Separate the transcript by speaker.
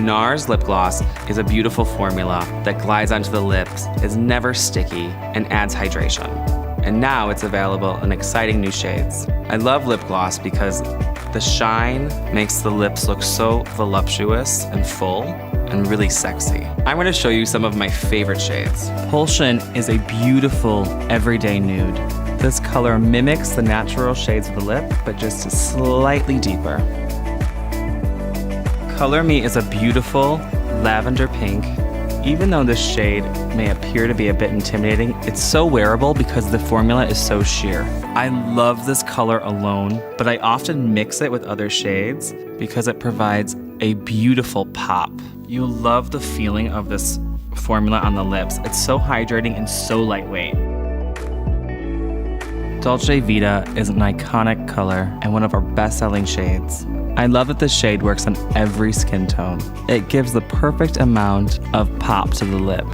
Speaker 1: NARS Lip Gloss is a beautiful formula that glides onto the lips, is never sticky, and adds hydration. And now it's available in exciting new shades. I love lip gloss because the shine makes the lips look so voluptuous and full and really sexy. I'm gonna show you some of my favorite shades. Pulsion is a beautiful everyday nude. This color mimics the natural shades of the lip, but just slightly deeper. Color Me is a beautiful lavender pink. Even though this shade may appear to be a bit intimidating, it's so wearable because the formula is so sheer. I love this color alone, but I often mix it with other shades because it provides a beautiful pop. You'll love the feeling of this formula on the lips. It's so hydrating and so lightweight. Dolce Vita is an iconic color and one of our best-selling shades. I love that this shade works on every skin tone. It gives the perfect amount of pop to the lip.